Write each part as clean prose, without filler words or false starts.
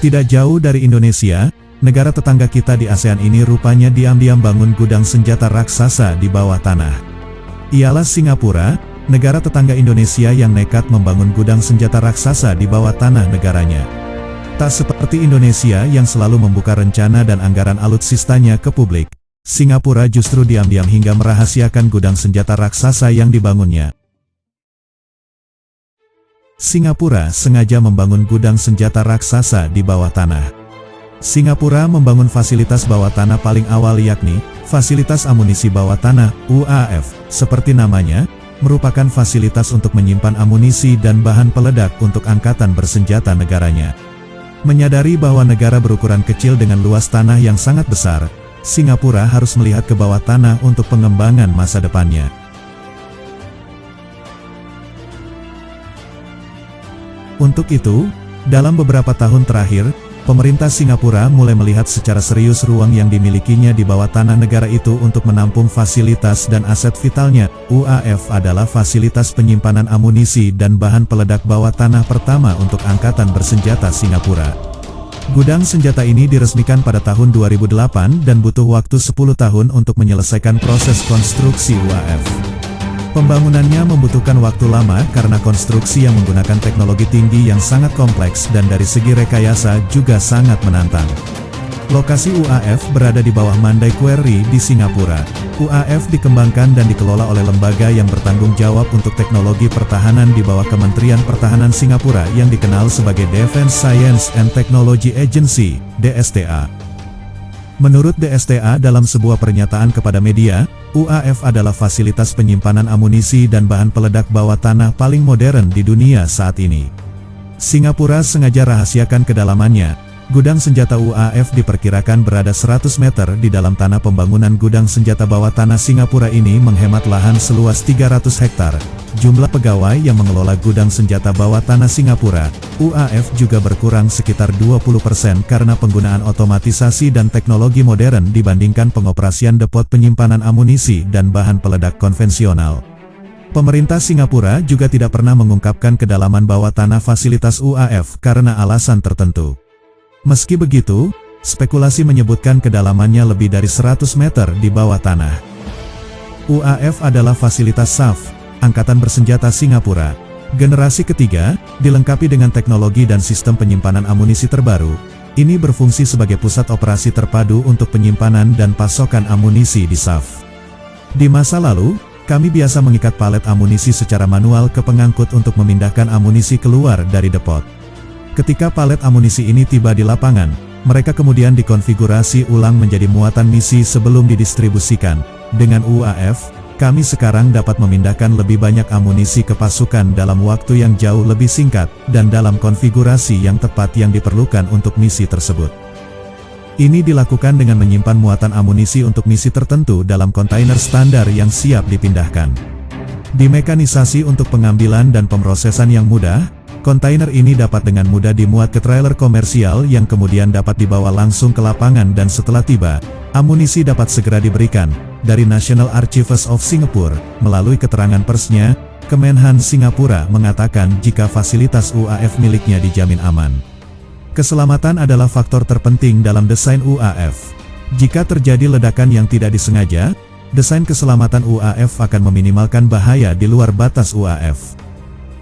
Tidak jauh dari Indonesia, negara tetangga kita di ASEAN ini rupanya diam-diam bangun gudang senjata raksasa di bawah tanah. Ialah Singapura, negara tetangga Indonesia yang nekat membangun gudang senjata raksasa di bawah tanah negaranya. Tak seperti Indonesia yang selalu membuka rencana dan anggaran alutsistanya ke publik, Singapura justru diam-diam hingga merahasiakan gudang senjata raksasa yang dibangunnya. Singapura sengaja membangun gudang senjata raksasa di bawah tanah. Singapura membangun fasilitas bawah tanah paling awal, yakni Fasilitas Amunisi Bawah Tanah (UAF). Seperti namanya, merupakan fasilitas untuk menyimpan amunisi dan bahan peledak untuk angkatan bersenjata negaranya. Menyadari bahwa negara berukuran kecil dengan luas tanah yang sangat besar, Singapura harus melihat ke bawah tanah untuk pengembangan masa depannya. Untuk itu, dalam beberapa tahun terakhir, pemerintah Singapura mulai melihat secara serius ruang yang dimilikinya di bawah tanah negara itu untuk menampung fasilitas dan aset vitalnya. UAF adalah fasilitas penyimpanan amunisi dan bahan peledak bawah tanah pertama untuk angkatan bersenjata Singapura. Gudang senjata ini diresmikan pada tahun 2008 dan butuh waktu 10 tahun untuk menyelesaikan proses konstruksi UAF. Pembangunannya membutuhkan waktu lama karena konstruksi yang menggunakan teknologi tinggi yang sangat kompleks dan dari segi rekayasa juga sangat menantang. Lokasi UAF berada di bawah Mandai Quarry di Singapura. UAF dikembangkan dan dikelola oleh lembaga yang bertanggung jawab untuk teknologi pertahanan di bawah Kementerian Pertahanan Singapura yang dikenal sebagai Defence Science and Technology Agency, DSTA. Menurut DSTA dalam sebuah pernyataan kepada media, UAF adalah fasilitas penyimpanan amunisi dan bahan peledak bawah tanah paling modern di dunia saat ini. Singapura sengaja rahasiakan kedalamannya. Gudang senjata UAF diperkirakan berada 100 meter di dalam tanah. Pembangunan gudang senjata bawah tanah Singapura ini menghemat lahan seluas 300 hektar. Jumlah pegawai yang mengelola gudang senjata bawah tanah Singapura, UAF juga berkurang sekitar 20% karena penggunaan otomatisasi dan teknologi modern dibandingkan pengoperasian depot penyimpanan amunisi dan bahan peledak konvensional. Pemerintah Singapura juga tidak pernah mengungkapkan kedalaman bawah tanah fasilitas UAF karena alasan tertentu. Meski begitu, spekulasi menyebutkan kedalamannya lebih dari 100 meter di bawah tanah. UAF adalah fasilitas SAF, Angkatan Bersenjata Singapura, generasi ketiga, dilengkapi dengan teknologi dan sistem penyimpanan amunisi terbaru. Ini berfungsi sebagai pusat operasi terpadu untuk penyimpanan dan pasokan amunisi di SAF. Di masa lalu, kami biasa mengikat palet amunisi secara manual ke pengangkut untuk memindahkan amunisi keluar dari depot. Ketika palet amunisi ini tiba di lapangan, mereka kemudian dikonfigurasi ulang menjadi muatan misi sebelum didistribusikan. Dengan UAF, kami sekarang dapat memindahkan lebih banyak amunisi ke pasukan dalam waktu yang jauh lebih singkat, dan dalam konfigurasi yang tepat yang diperlukan untuk misi tersebut. Ini dilakukan dengan menyimpan muatan amunisi untuk misi tertentu dalam kontainer standar yang siap dipindahkan. Dimekanisasi untuk pengambilan dan pemrosesan yang mudah, kontainer ini dapat dengan mudah dimuat ke trailer komersial yang kemudian dapat dibawa langsung ke lapangan dan setelah tiba, amunisi dapat segera diberikan. Dari National Archives of Singapore, melalui keterangan persnya, Kemenhan Singapura mengatakan jika fasilitas UAF miliknya dijamin aman. Keselamatan adalah faktor terpenting dalam desain UAF. Jika terjadi ledakan yang tidak disengaja, desain keselamatan UAF akan meminimalkan bahaya di luar batas UAF.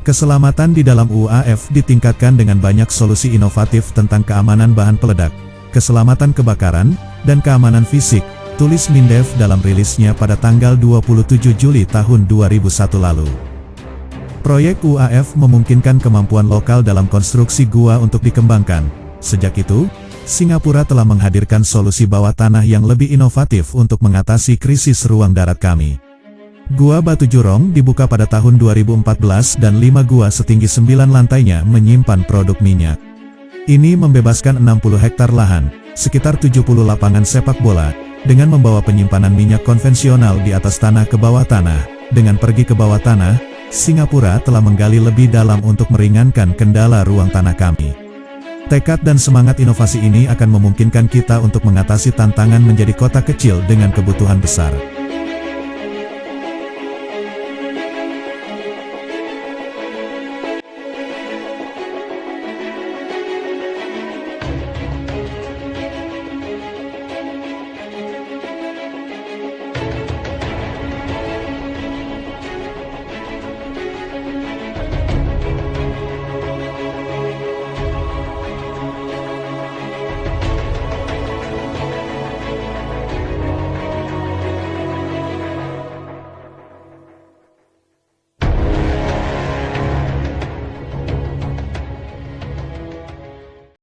Keselamatan di dalam UAF ditingkatkan dengan banyak solusi inovatif tentang keamanan bahan peledak, keselamatan kebakaran, dan keamanan fisik, tulis Mindef dalam rilisnya pada tanggal 27 Juli tahun 2001 lalu. Proyek UAF memungkinkan kemampuan lokal dalam konstruksi gua untuk dikembangkan. Sejak itu, Singapura telah menghadirkan solusi bawah tanah yang lebih inovatif untuk mengatasi krisis ruang darat kami. Gua Batu Jurong dibuka pada tahun 2014 dan 5 gua setinggi 9 lantainya menyimpan produk minyak. Ini membebaskan 60 hektar lahan, sekitar 70 lapangan sepak bola, dengan membawa penyimpanan minyak konvensional di atas tanah ke bawah tanah. Dengan pergi ke bawah tanah, Singapura telah menggali lebih dalam untuk meringankan kendala ruang tanah kami. Tekad dan semangat inovasi ini akan memungkinkan kita untuk mengatasi tantangan menjadi kota kecil dengan kebutuhan besar.